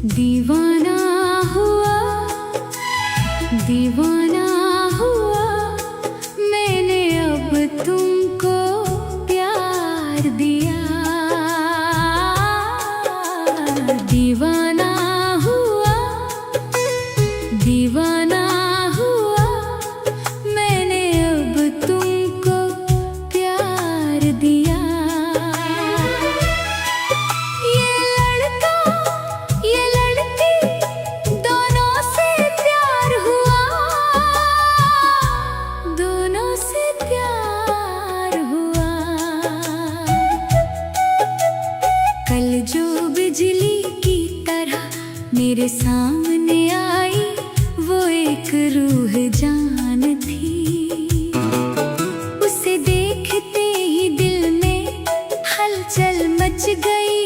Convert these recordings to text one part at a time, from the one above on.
दीवाना हुआ, दीवाना हुआ मैंने अब तुमको प्यार दिया। दीवाना हुआ, दीवाना हुआ मैंने अब तुमको प्यार दिया। कल जो बिजली की तरह मेरे सामने आई, वो एक रूह जान थी। उसे देखते ही दिल में हलचल मच गई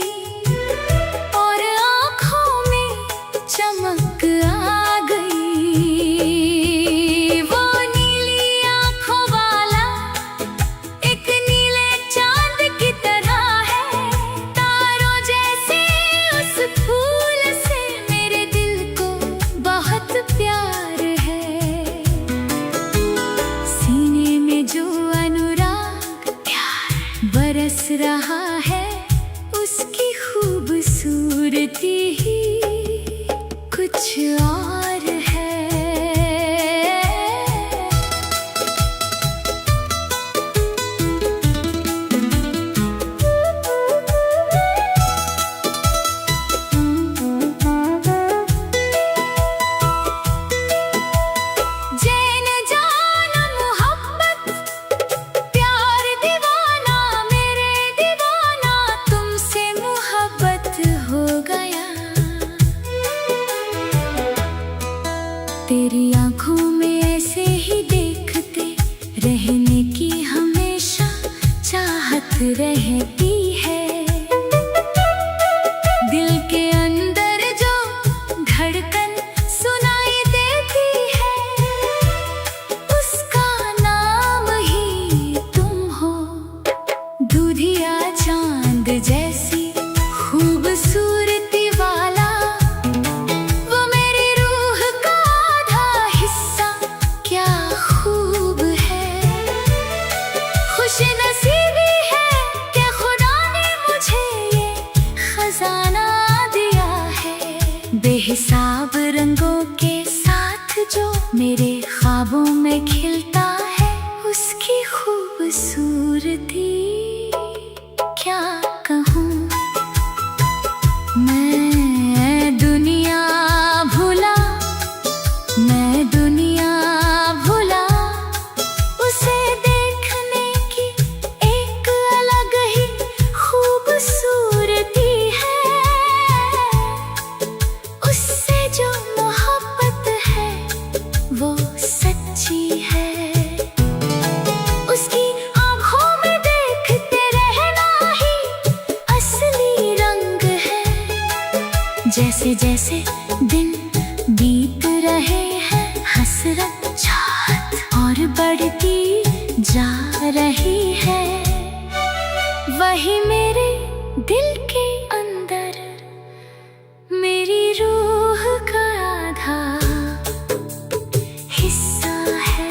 और आँखों में चमक आ गई। वो नीली आँखों वाला एक नीले चांद की तरह है। तारों जैसे उस फूल से मेरे दिल को बहुत प्यार है। सीने में जो अनुराग प्यार बरस रहा है, उसकी खूबसूरती ही कुछ और है। जैन जान मोहब्बत प्यार दीवाना, मेरे दीवाना तुमसे मोहब्बत हो गया। तेरी आँखों में ऐसे ही देखते रहने की हमेशा चाहत रहती है। दिल के अंदर जो धड़कन सुनाई देती है, उसका नाम ही तुम हो। दूधिया चांद जैसी खूबसूरती वाला वो मेरी रूह का आधा हिस्सा, क्या खूब है। खुशनसीबी है कि खुदा ने मुझे ये खजाना दिया है। बेहिसाब रंगों के साथ जो मेरे ख्वाबों में खिलता है, उसकी खूबसूरती क्या कहूँ। मैं दुनिया भूला, मैं दुनिया भूला उसे देखने की एक अलग ही खूबसूरती है। उससे जो मोहब्बत है वो सच्ची है। उसकी आँखों में देखते रहना ही असली रंग है। जैसे जैसे दिन बीत रहे हैं, हसरत चाहत और बढ़ती जा रही है। वही मेरे दिल के अंदर मेरी रूह का आधा हिस्सा है।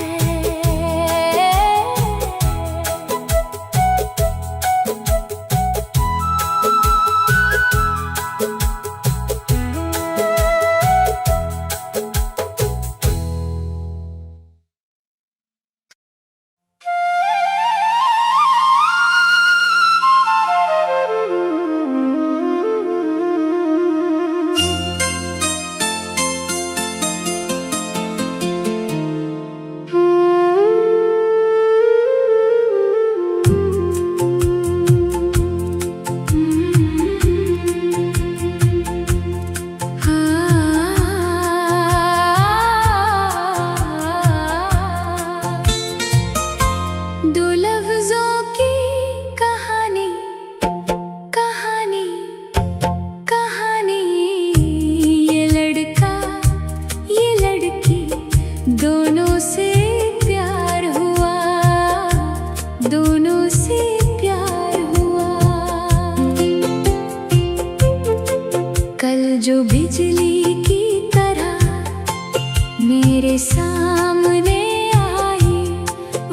सामने आई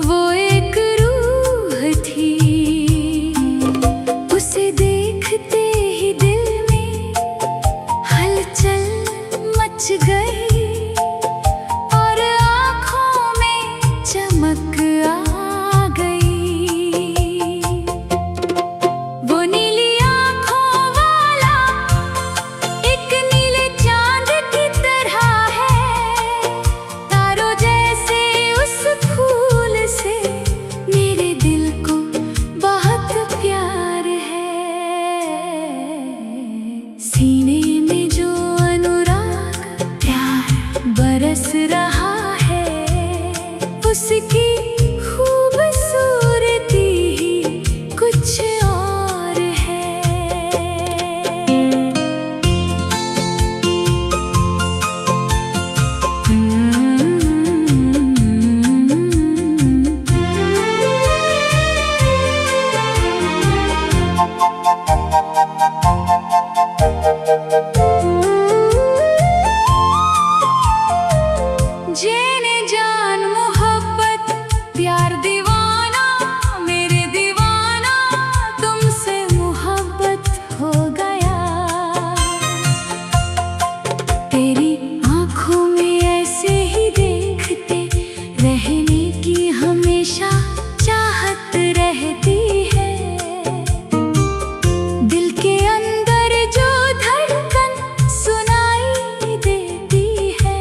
वो एक रूह थी। उसे देखते ही दिल में हलचल मच गई और आँखों में चमक आ गई। वो नीली आँखों वाला एक नीले चांद की तरह है, तारों जैसे उस फूल से मेरे दिल को बहुत प्यार है। सीने में जो अनुराग प्यार बरस रहा है, उसकी खूबसूरती ही कुछ और है। जेने जान मोहब्बत प्यार दीवाना, मेरे दीवाना तुमसे मोहब्बत हो गया। तेरी आँखों में ऐसे ही देखते रहने की हमेशा चाहत रहती है। दिल के अंदर जो धड़कन सुनाई देती है,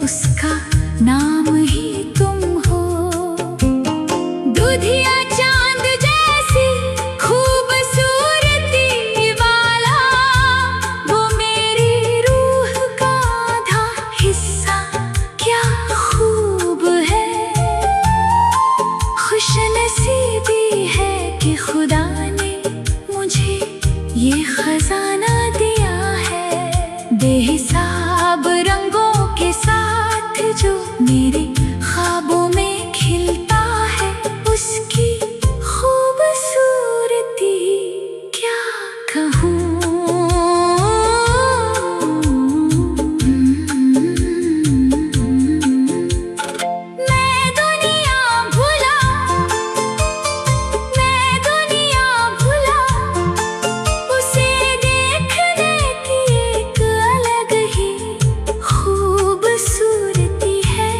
उसका नाम ही तुम हो। दूधिया चांद जैसी खूबसूरती वाला वो मेरी रूह का आधा हिस्सा क्या खूब है। खुशनसीबी है कि खुदा ने मुझे ये खजाना दिया है। बेहिसाब रंगों के साथ जो मेरे ख्वाबों में खिलता है, उसकी खूबसूरती क्या कहूँ। मैं दुनिया भुला उसे देखने की एक अलग ही खूबसूरती है।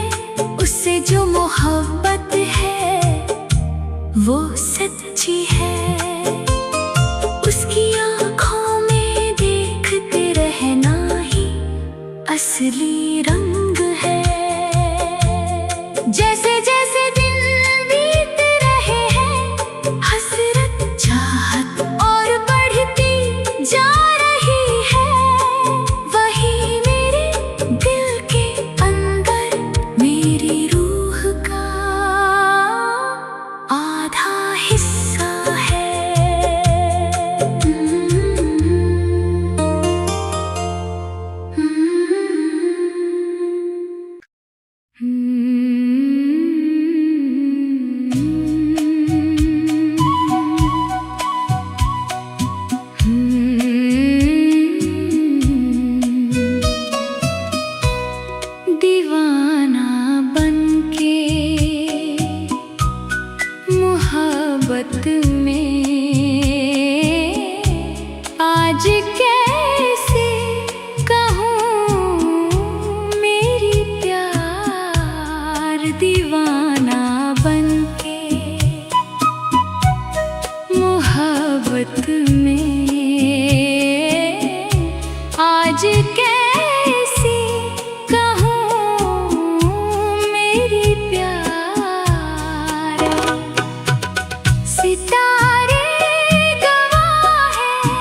उससे जो मोहब्बत है वो सच्ची है। उसकी आँखों में देखते रहना ही असली रंग है। जैसे जैसे दिन बीत रहे हैं, हसरत चाहत और बढ़ती जा रही है। वही मेरे दिल के अंदर मेरी रूह का आधा हिस्सा है। दीवाना बनके मोहब्बत में आज कैसे कहूँ मेरी प्यार। दीवाना बनके मोहब्बत में आज कैसे कहूँ मेरी प्यार। सितारे गवाह हैं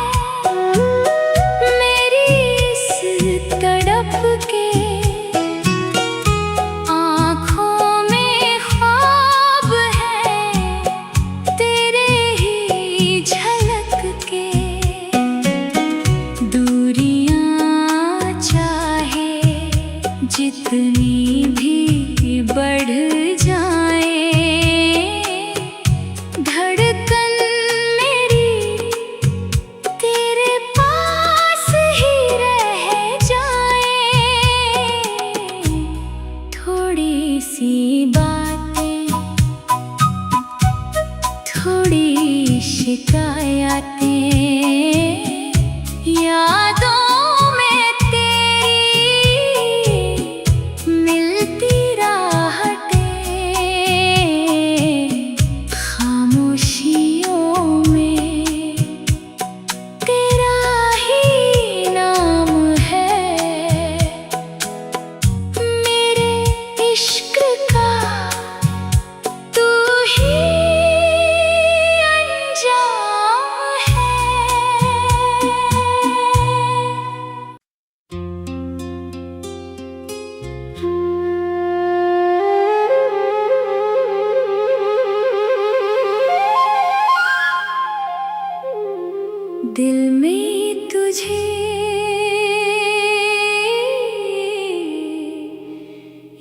दिल में तुझे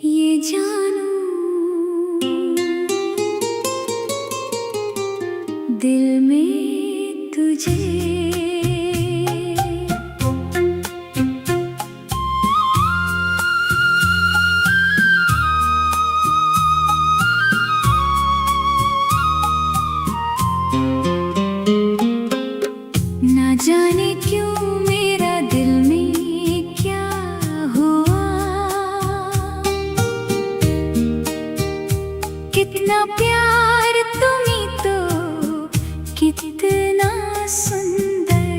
ये जानूं, दिल में तुझे ना जाने क्यों मेरा दिल में क्या हुआ, कितना प्यार तुम्ही तो कितना सुंदर,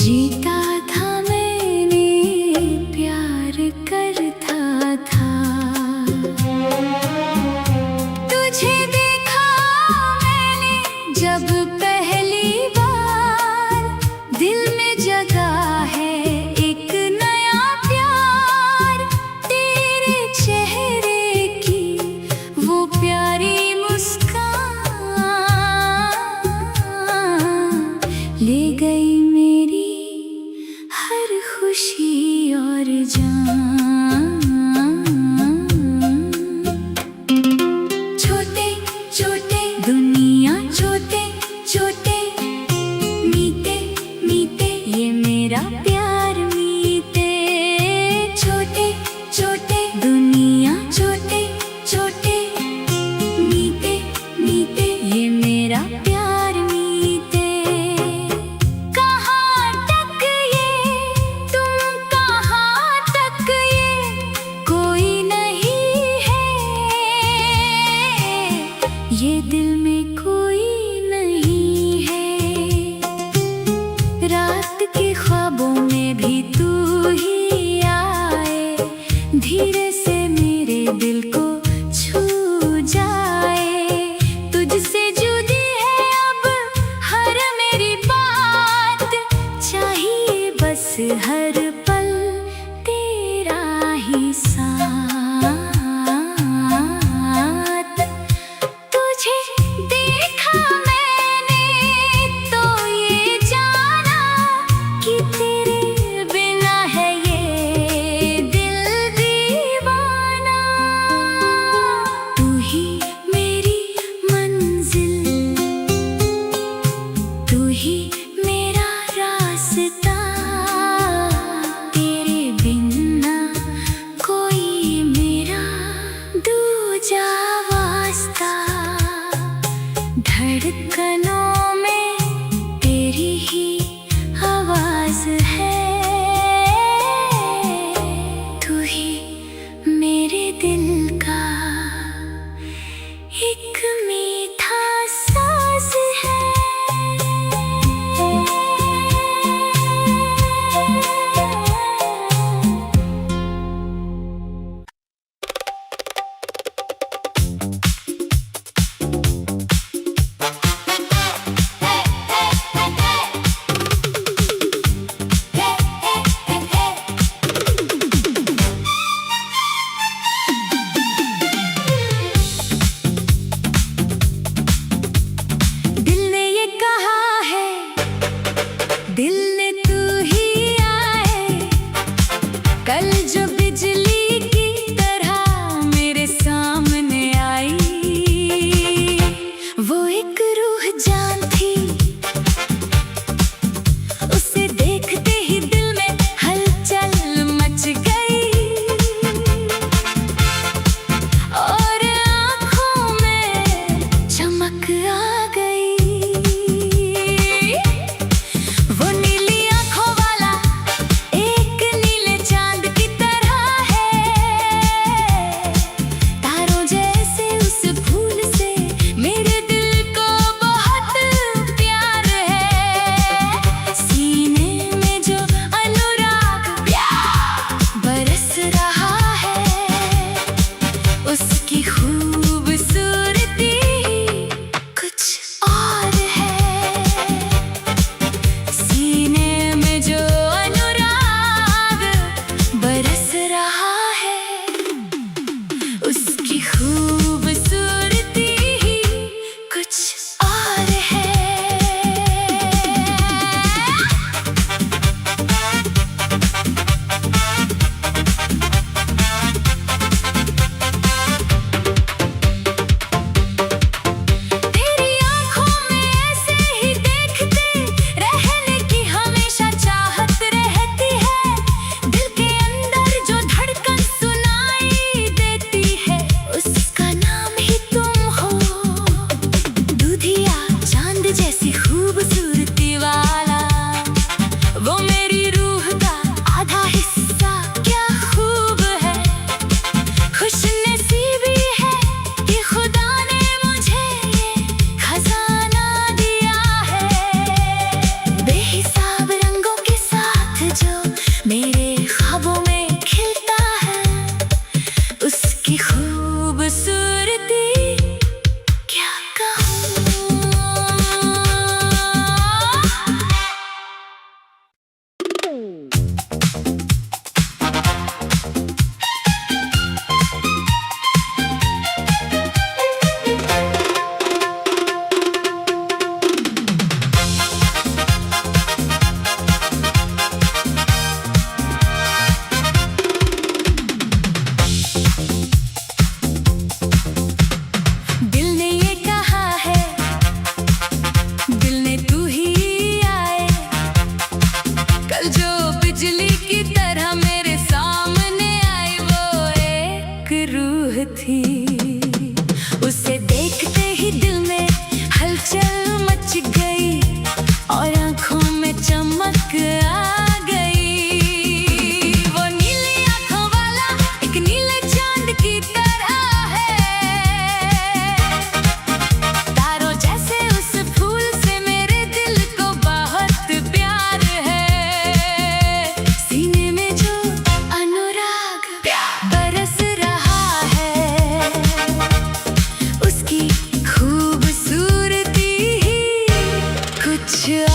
जीता था मैंने प्यार करता था, तुझे देखा मैंने जब पहली बार, दिल में जगा है एक नया प्यार, तेरे चेहरे की वो प्यारी मुस्कान ले गई मेरी हर खुशी और जान। छोटे छोटे दुनिया, छोटे छोटे मीठे मीठे ये मेरा प्यार मीठे, छोटे छोटे दुनिया, छोटे छोटे मीठे मीठे ये मेरा प्यार मीठे।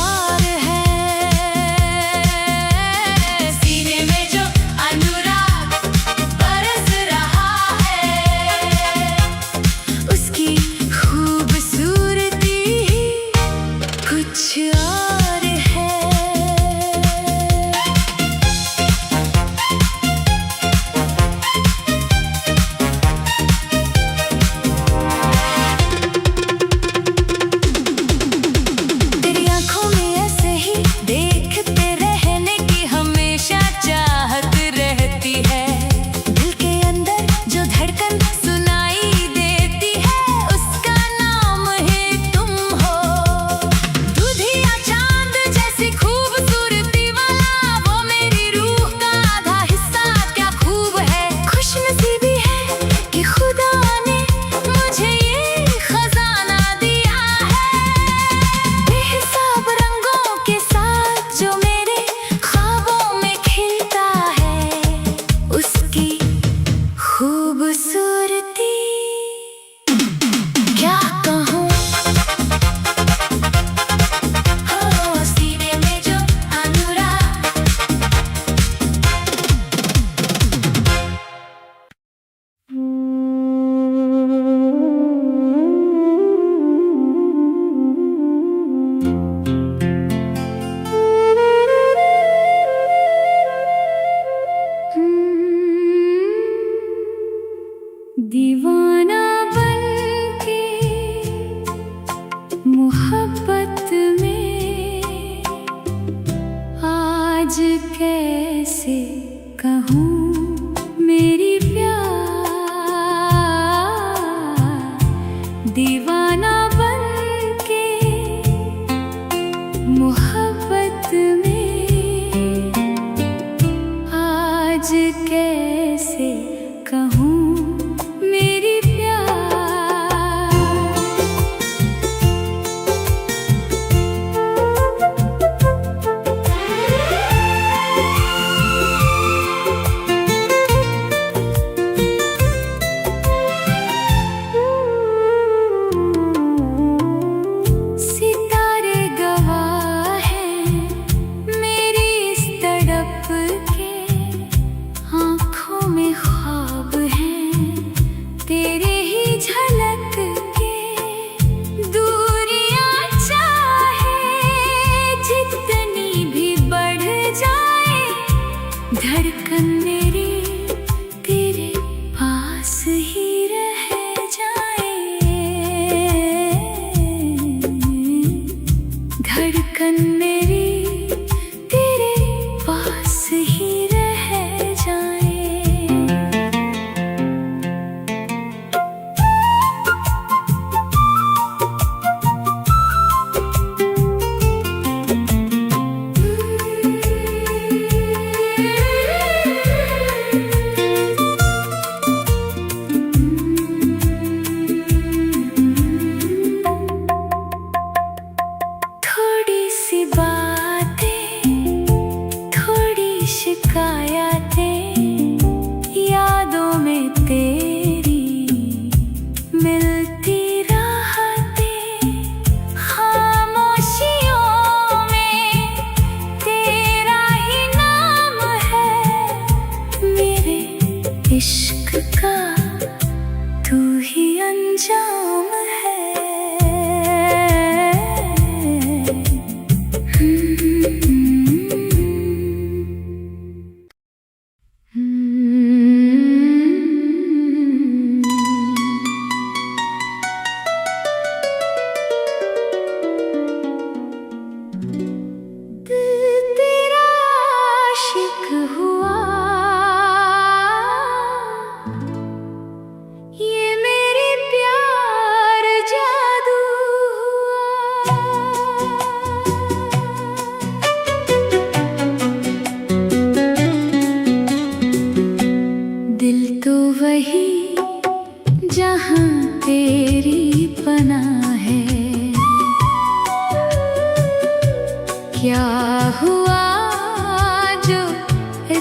और है। सीने में जो अनुराग बरस रहा है, उसकी खूबसूरती कुछ और है। तेरी आंखों में ऐसे ही देखते रहने की हमेशा चाहत रहती है। दिल के अंदर जो धड़कन सुनाई देती है, उसका नाम है तुम हो। दूधिया चांद जैसी खूबसूरती वाला वो मेरी रूह का आधा हिस्सा क्या खूब है। खुशनसीबी है कि खुदा ने मुझे ये खजाना दिया है। बेहिसाब रंगों के साथ जो मेरे ख्वाबों में खिलता है, उसकी खूबसूरती क्या कहूँ। हो सीने में जो अनुराग दीवाना बनके मोहब्बत में आज कैसे कहूँ मेरी प्यार। दीवाना बनके मोहब्बत में आज कैसे कहूँ मेरी प्यार। सितारे गवाह हैं मेरी इस तड़प के, आँखों में ख्वाब हैं तेरे ही झलक के। दूरियां चाहे जितनी भी बढ़ जाए, धड़कन मेरी तेरे पास ही रह जाए। धड़कन मेरी तेरे पास ही रह जाए। थोड़ी सी बातें, थोड़ी शिकायतें, यादों में तेरी मिलती राहतें। खामोशियों में तेरा ही नाम है, मेरे इश्क का तू ही अंजाम है। दिल तेरा आशिक हुआ, ये मेरे प्यार जादू हुआ। दिल तो वही जहाँ तेरी पनाह है। क्या हुआ जो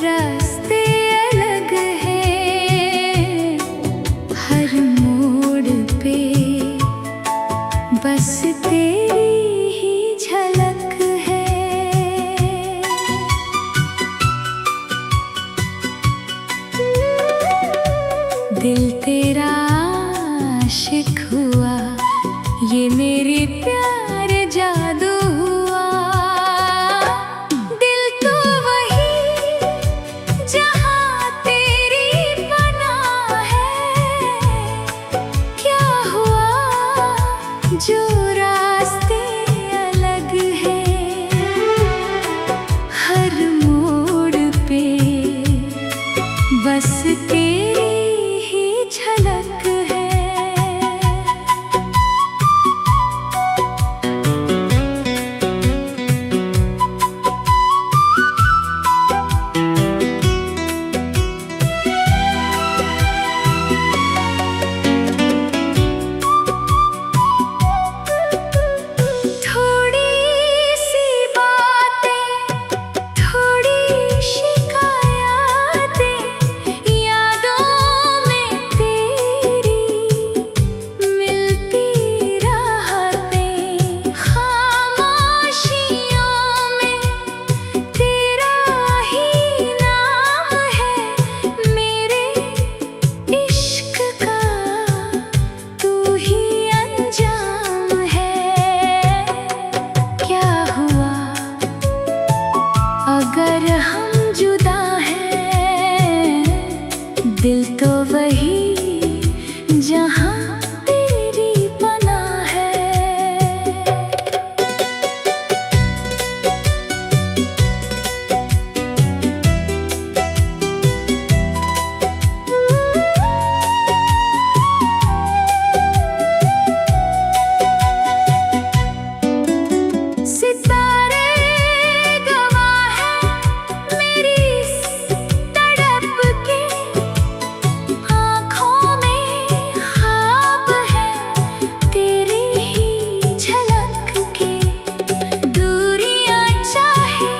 रास्ते अलग हैं, हर मोड़ पे बस तेरी ही झलक दिल तो वही जहाँ तेरी पनाह है। सितारे गवाह हैं मेरी तड़प के, आँखों में ख्वाब है तेरी ही झलक के। दूरियां चाहे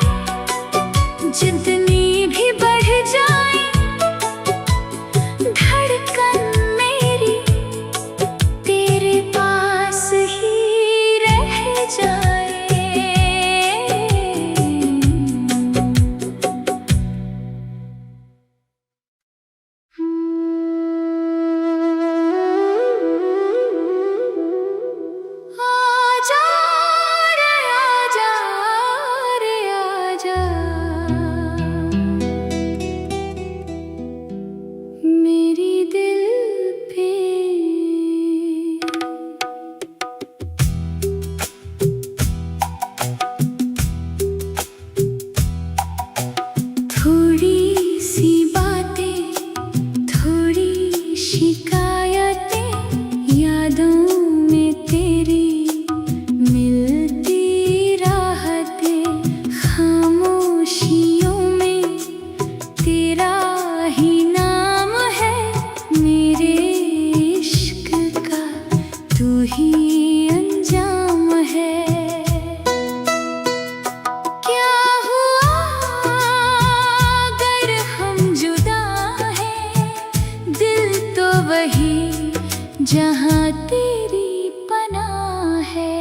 जितनी भी बढ़ जाए, धड़कन मेरी तेरे पास ही रह जाए। आजा रे आजा रे आजा, मेरी दिल पे। थोड़ी सी बातें, थोड़ी शिकायतें, यादों में तेरी मिलती राहतें। खामोशियों में तेरा ही नाम है, मेरे इश्क का तू ही अंजाम है। क्या हुआ अगर हम जुदा हैं, दिल तो वही जहाँ तेरी पनाह है।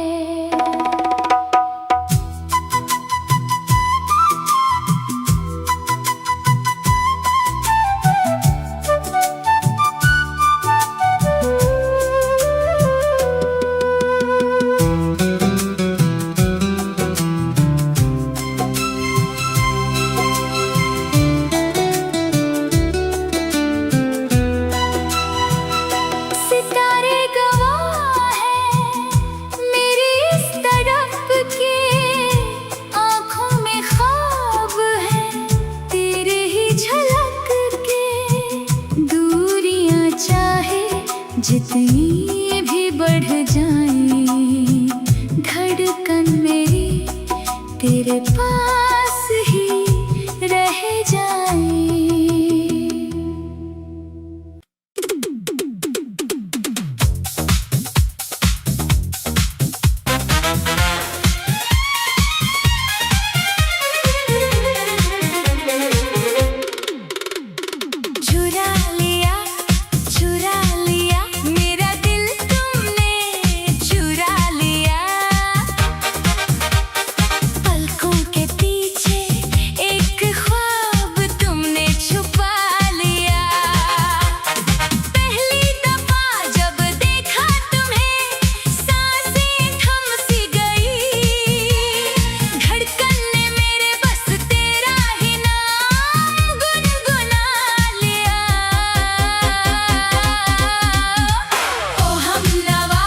सितारे गवाह हैं मेरी इस तड़प के, आँखों में ख्वाब है तेरे ही झलक के। दूरियां चाहे जितनी भी बढ़ जाए, धड़कन मेरी तेरे पास ही रह जाए। चुरा लिया मेरा दिल तुमने, चुरा लिया। पलकों के पीछे एक ख्वाब तुमने छुपा लिया। पहली दफा जब देखा तुम्हें, सांसें थम सी गई। धड़कन ने मेरे बस तेरा ही नाम गुनगुना लिया। ओ हमनवा,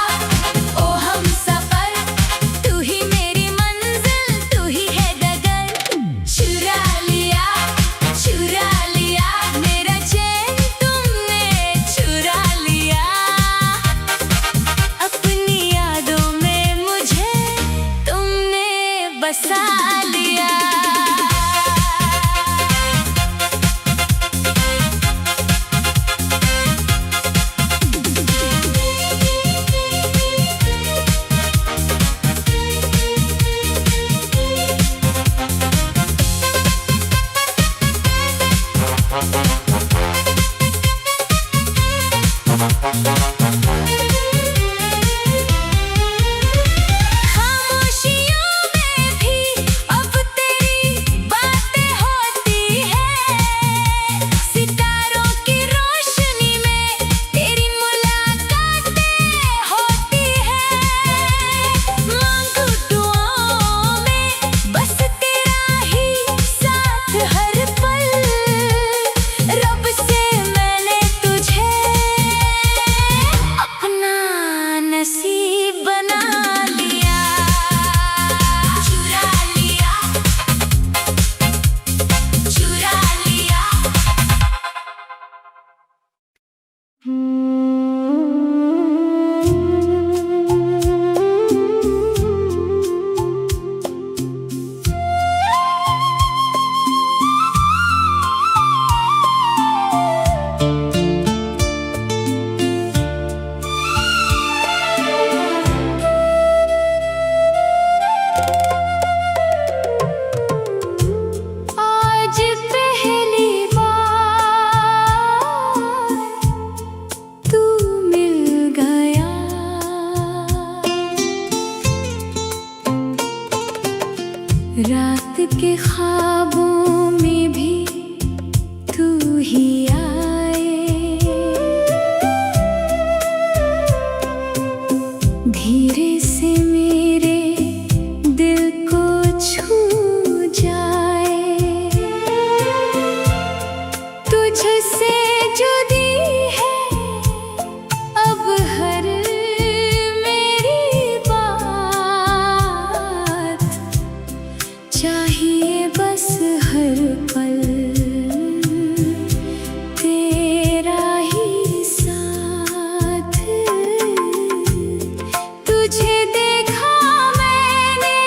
ओ हमसफर, तू ही मेरी मंजिल, तू ही है डगर। चुरा लिया मेरा चैन तुमने, चुरा लिया। अपनी यादों में मुझे तुमने बसा लिया। खामोशियों में भी अब तेरी रात के ख्वाबों में भी तू ही आए, धीरे से मेरे दिल को छू जाए। तुझसे जुदी है अब हर मेरी बात, चाहिए बस हर पल तेरा ही साथ। तुझे देखा मैंने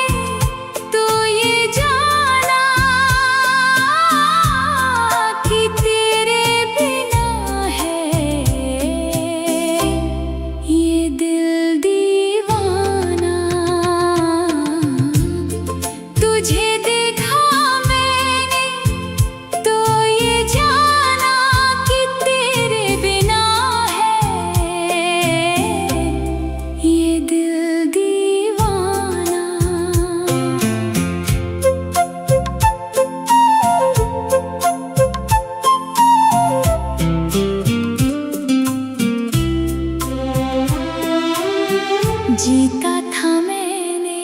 तो ये जाना कि तेरे बिना है ये दिल दीवाना। तुझे देखा मैंने तो ये जाना कि तेरे बिना है ये दिल दीवाना। जीता था मैंने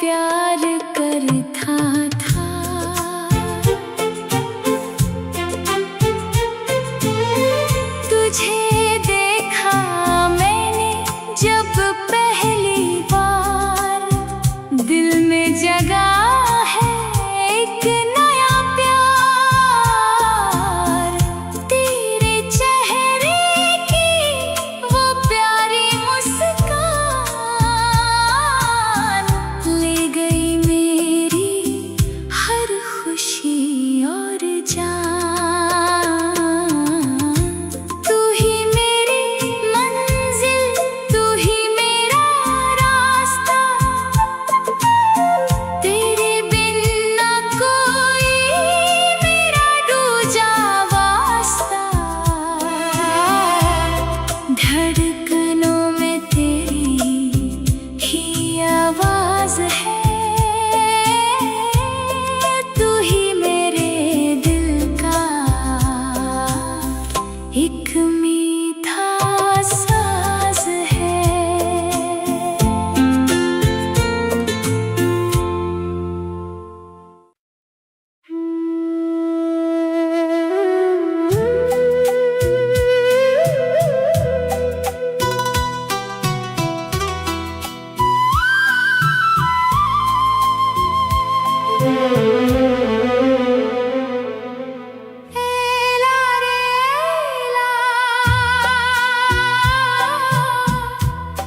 प्यार करता था, तुझे देखा मैंने जब पहली बार, दिल में जगा है एक नया प्यार। तेरे चेहरे की वो प्यारी मुस्कान ले गई मेरी हर खुशी और जान। तू ही मेरी मंजिल, तू ही मेरा रास्ता, तेरे बिन ना कोई मेरा दूजा वास्ता। धड़कनों में तेरी ही आवाज है, तू ही मेरे दिल का एक मीठा साज है। एला रे एला,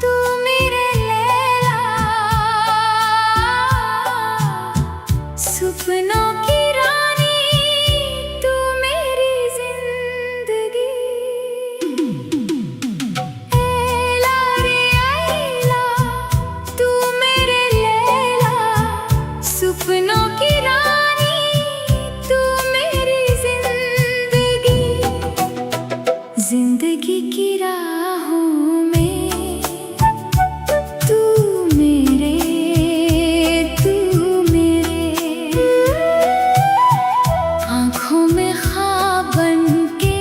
तू मेरे लैला, सपनों की रानी तू मेरी जिंदगी। एला रे एला, तू मेरे लैला, सपनों की रानी तू मेरी जिंदगी। जिंदगी की राहों में तू मेरे आँखों में ख्वाब बन के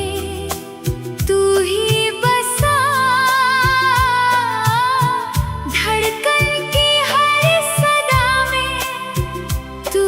तू ही बसा। धड़कन की हर सदा में तू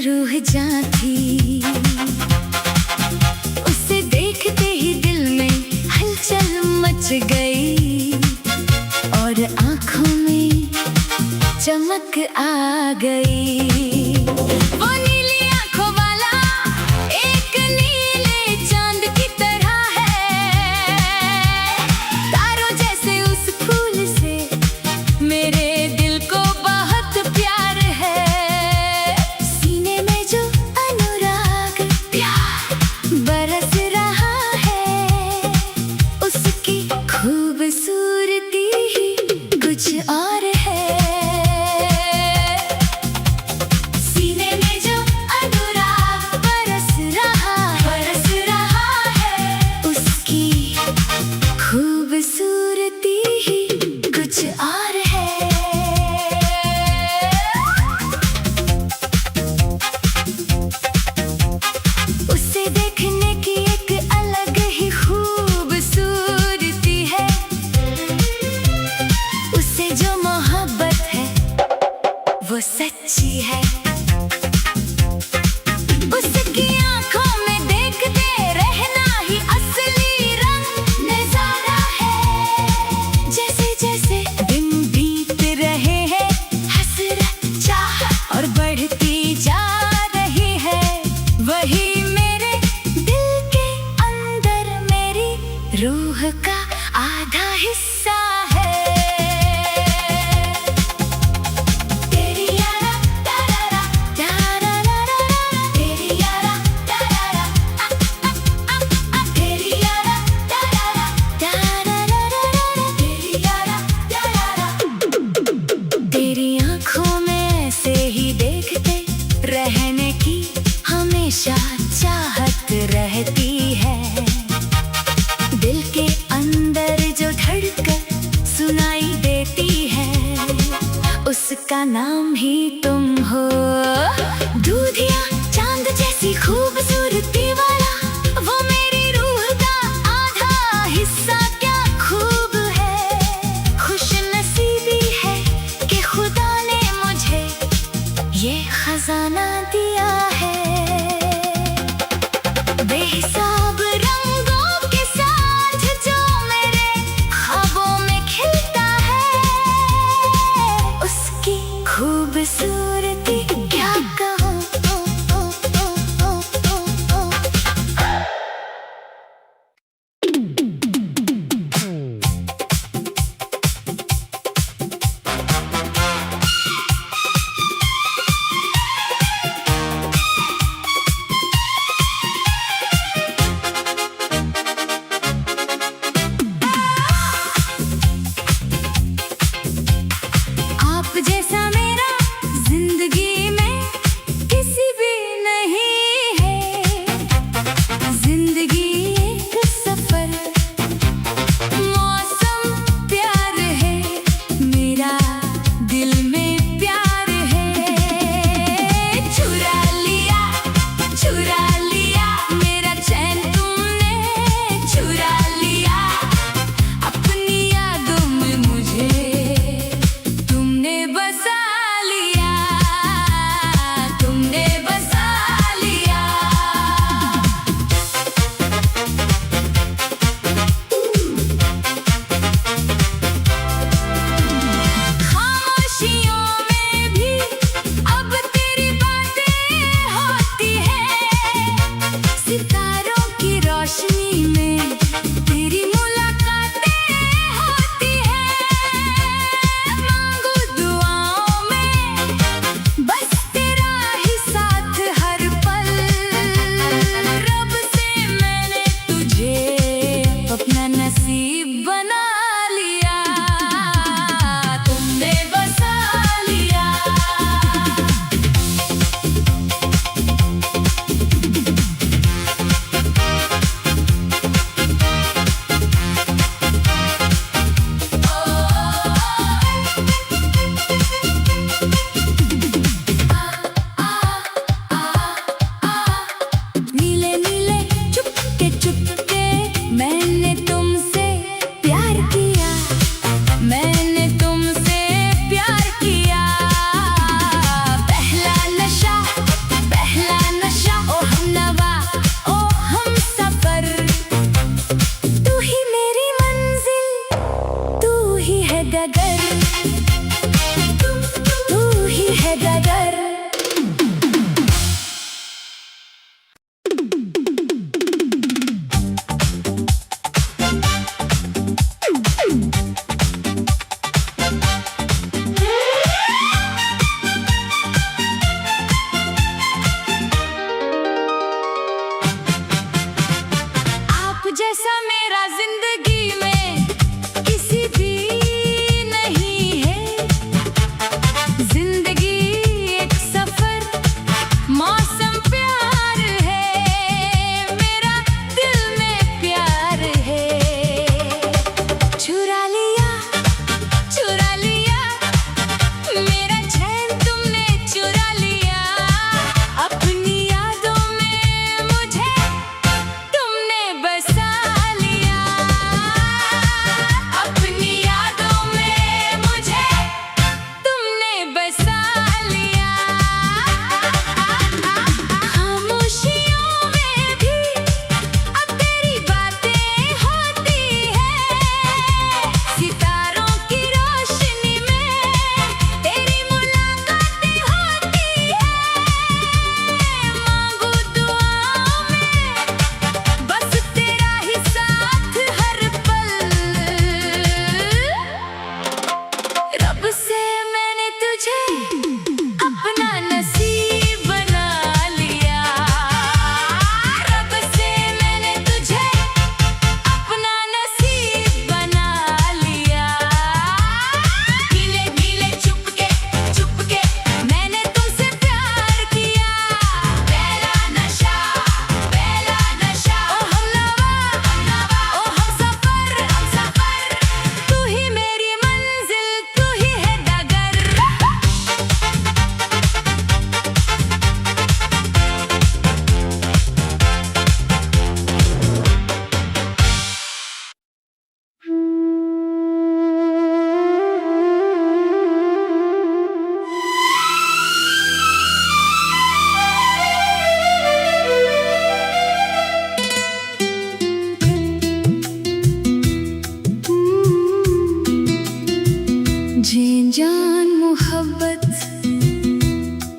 रूह जां थी। उसे देखते ही दिल में हलचल मच गई और आंखों में चमक आ गई। वो नीली आंखों वाला एक नीले चांद की तरह है, तारों जैसे उस फूल से मेरे दिल को बहुत प्यार है। सीने में जो अनुराग प्यार बरस रहा है, उसकी खूबसूरती ही कुछ और है। सीने में जो अनुराग बरस रहा है, उसकी खूबसूरती ही कुछ और है। उसे देखने की एक अलग ही खूबसूरती है। उसे जो मोहब्बत है वो सच्ची है। उसकी आंखों में देखते रहना ही असली रंग नजारा है। जैसे जैसे दिन बीत रहे हैं, हसरत चाहत और बढ़ती जा रही है। वही मेरे दिल के अंदर मेरी रूह का आधा हिस्सा है। तेरी यारा तारारा तारारा, तेरी यारा तारारा तेरी यारा तारारा तारारा, तेरी यारा तारारा। तेरी आंखों में ऐसे ही देखते रहने की हमेशा चाहत रहती है। दिल के अंदर जो धड़कन सुनाई देती है, उसका नाम ही तुम हो। दूधिया चांद जैसी खूबसूरती वाला, वो मेरी रूह का आधा हिस्सा क्या खूब है। खुश नसीबी है कि खुदा ने मुझे ये खजाना दिया है। बेहिसाब रंगों के साथ जो मेरे ख्वाबों में खिलता है, उसकी खूबसूरती क्या कहूँ। आप जैसा मेरा जिंदगी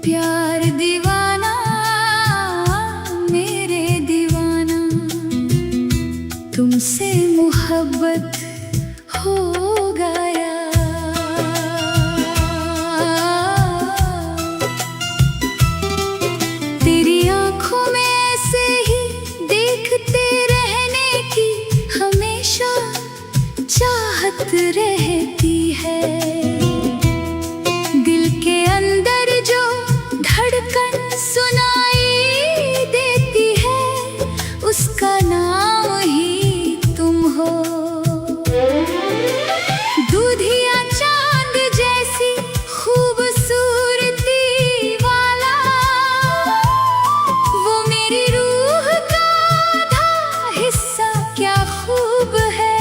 प्यार दीवाना मेरे दीवाना, तुमसे मोहब्बत हो गया। तेरी आंखों में ऐसे ही देखते रहने की हमेशा चाहत रहती है। दिल के अंदर जो धड़कन सुनाई देती है, उसका नाम ही तुम हो। दूधिया चांद जैसी खूबसूरती वाला, वो मेरी रूह का आधा हिस्सा क्या खूब है।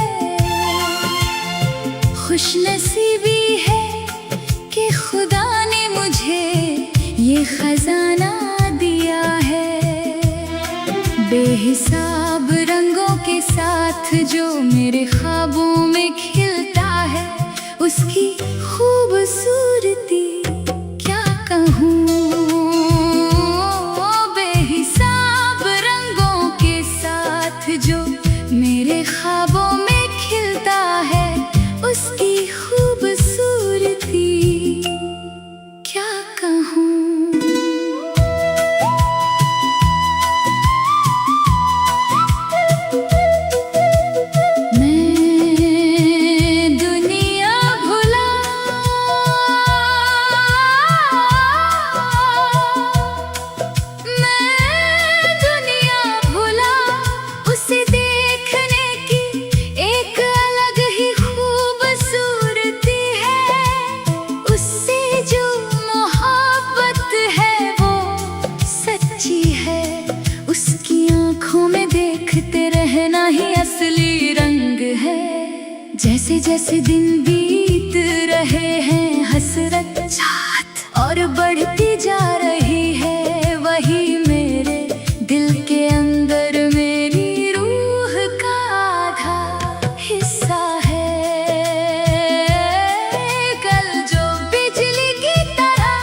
खुशनसीबी है कि खुदा ने मुझे ये खजाना दिया है। बेहिसाब रंगों के साथ जो मेरे ख्वाबों में खिलता है, उसकी खूबसूरती क्या कहूँ। बेहिसाब रंगों के साथ जो मेरे ख्वाबों में खिलता है, उसकी खूबसूरती क्या कहूँ। उसकी आंखों में देखते रहना ही असली रंग है। जैसे जैसे दिन बीत रहे हैं, हसरत चाहत और बढ़ती जा रही है। वही मेरे दिल के अंदर मेरी रूह का आधा हिस्सा है। कल जो बिजली की तरह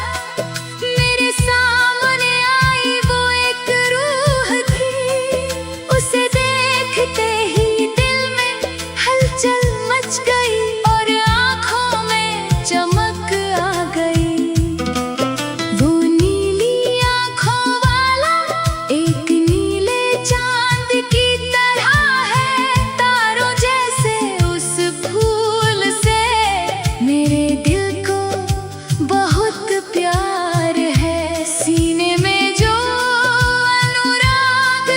मेरे सामने आई, वो एक रूह थी। उसे देखते ही दिल में हलचल मच गई और आंखों में चमक आ गई। वो नीली आंखों वाला एक नीले चांद की तरह है। तारों जैसे उस फूल से मेरे दिल को बहुत प्यार है। सीने में जो अनुराग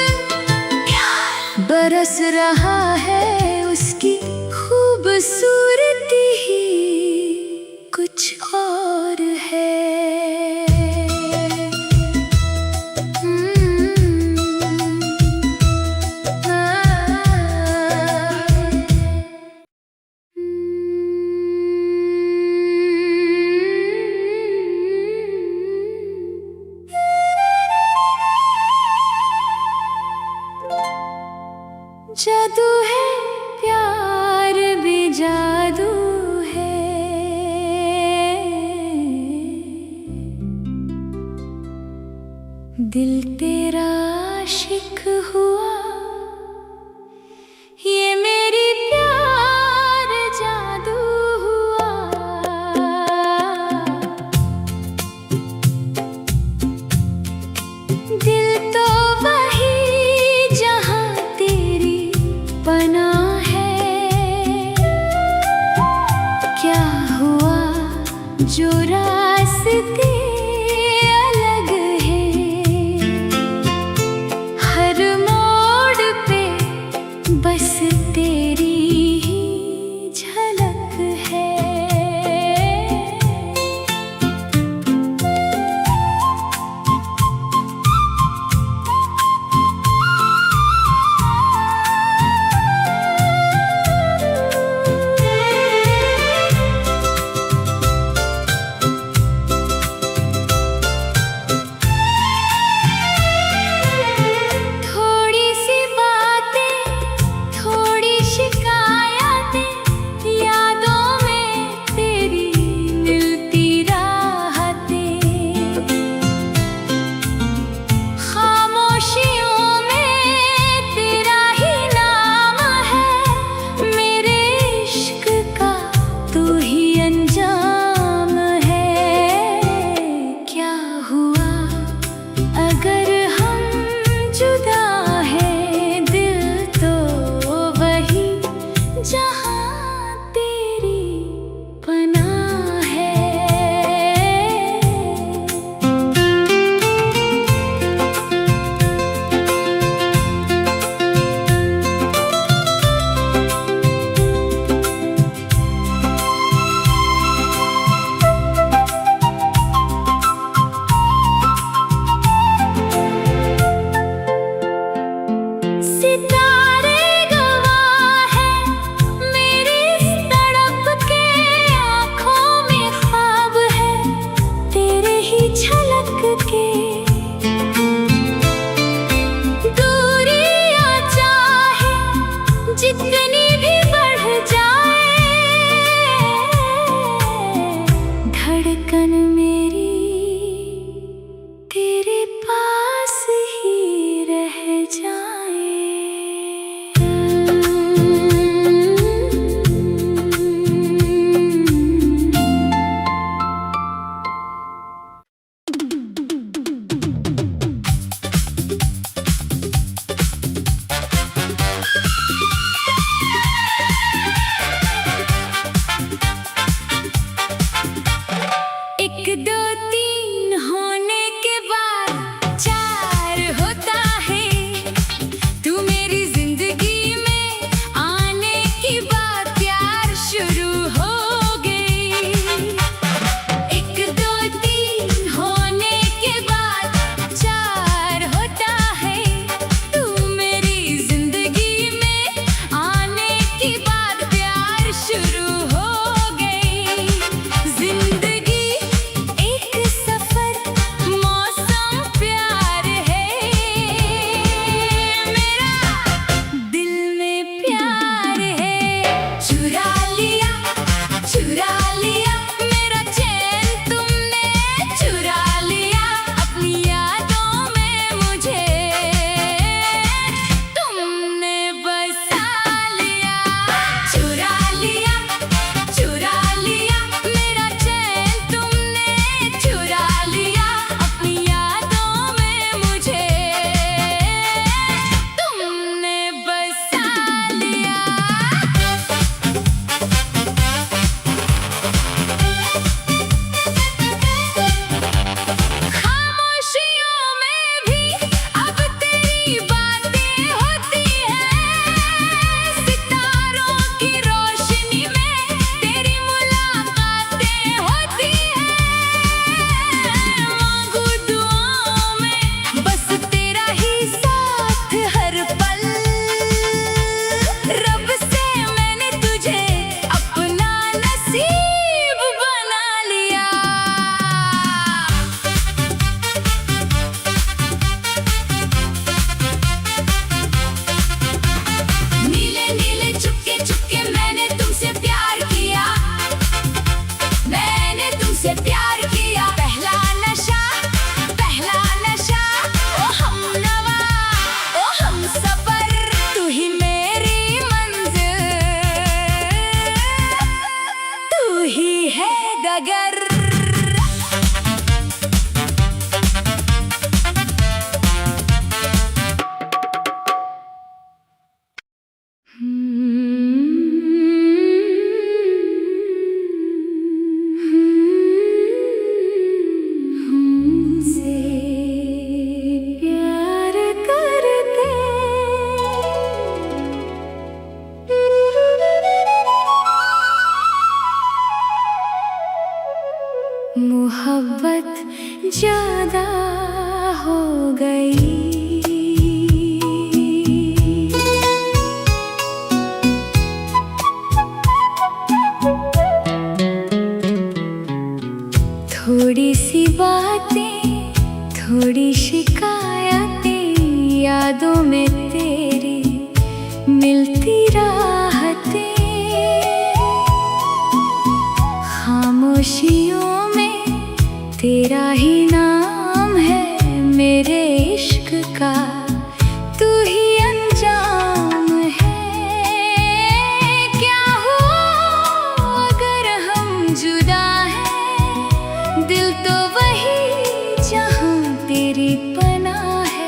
बरस रहा है, उसकी खूबसूरती ही कुछ और है। जादू है प्यार भी जादू है। दिल तेरा आशिक हुआ, ये मेरी प्यार जादू हुआ। दिल तो वही जहाँ तेरी पनाह है। क्या हुआ जो रास्ते अलग है। हर मोड़ जुदा हो गई। थोड़ी सी बातें, थोड़ी शिकायतें, यादों में तेरी मिलती राहतें, खामोशियों में तेरा ही नाम है मेरे इश्क का, तू ही अंजाम है। क्या हो अगर हम जुदा हैं, दिल तो वही जहां तेरी पनाह है।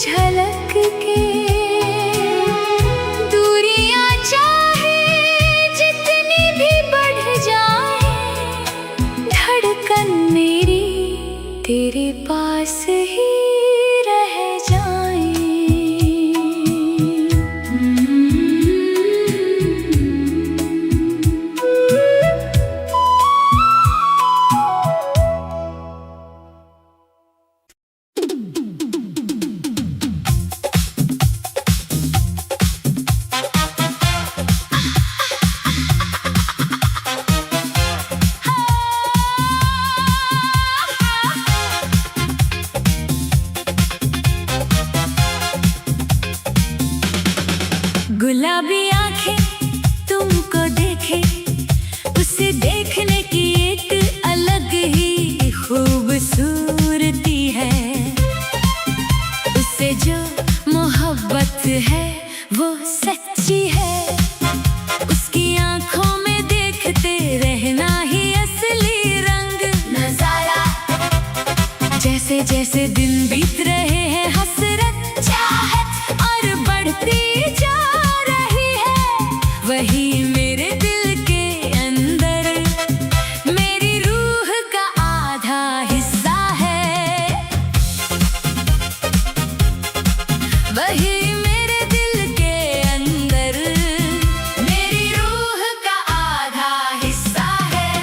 झलक के दूरियां चाहे जितनी भी बढ़ जाए, धड़कन मेरी तेरे पास ही रह जाए। गुलाबी आंखें तुमको देखे, उसे देखने की एक अलग ही खूबसूरती है। उससे जो मोहब्बत है वो सच्ची है, उसकी आंखों में देखते रहना ही असली रंग नजारा। जैसे जैसे दिन बीत रहे हैं, हसरत चाहत और बढ़ती जा वही मेरे दिल के अंदर मेरी रूह का आधा हिस्सा है। वही मेरे दिल के अंदर मेरी रूह का आधा हिस्सा है।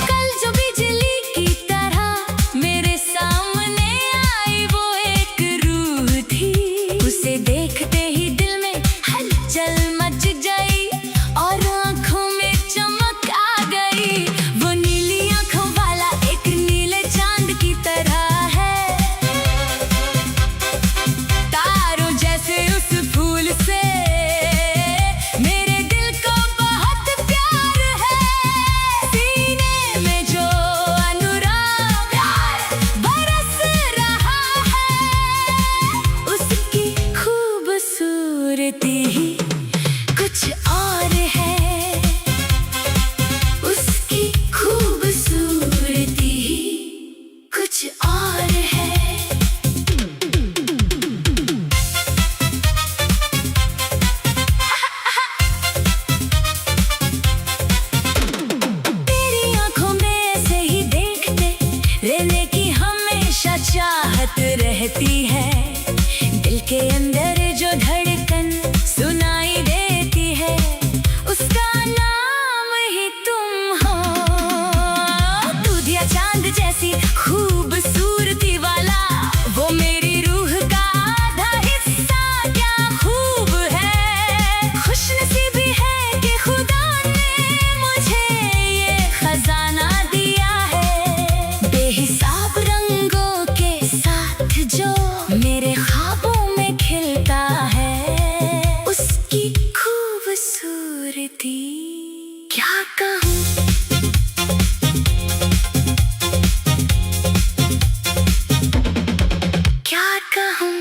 कल जो बिजली की तरह मेरे सामने आई, वो एक रूह थी। उसे देखते ही दिल में हलचल मच गई और आंखों में चमक आ गई। वो नीली आंखों वाला एक नीले चांद की तरह है, तारों जैसे उस फूल से मेरे दिल को बहुत प्यार है। सीने में जो अनुराग बरस रहा है, उसकी खूबसूरती ही कुछ और है। उसकी खूबसूरती ही कुछ और है। तेरी आंखों में ऐसे ही देखते रहने की हमेशा चाहत रहती है। दिल के अंदर जो धड़कन सुनाई देती है, उसका नाम ही तुम हो। दूध या चांद जैसी खूबसूरती वाला वो मेरी रूह का आधा हिस्सा, क्या खूब है। खुशनसीबी है कि खुदा ने मुझे ये खजाना दिया है। बेहिसाब रंगों के साथ जो मेरे ख्वाबों में खिलता है, उसकी खूबसूरती क्या कहूँ। क्या कहूँ।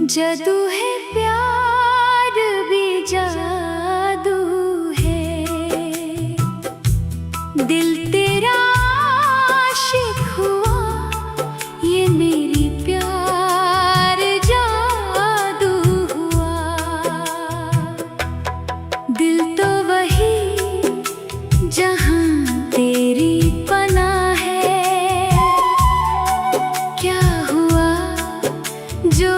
जादू है प्यार भी जादू है, दिल तेरा आशिक हुआ, ये मेरी प्यार जादू हुआ। दिल तो वही जहां तेरी पनाह है, क्या हुआ जो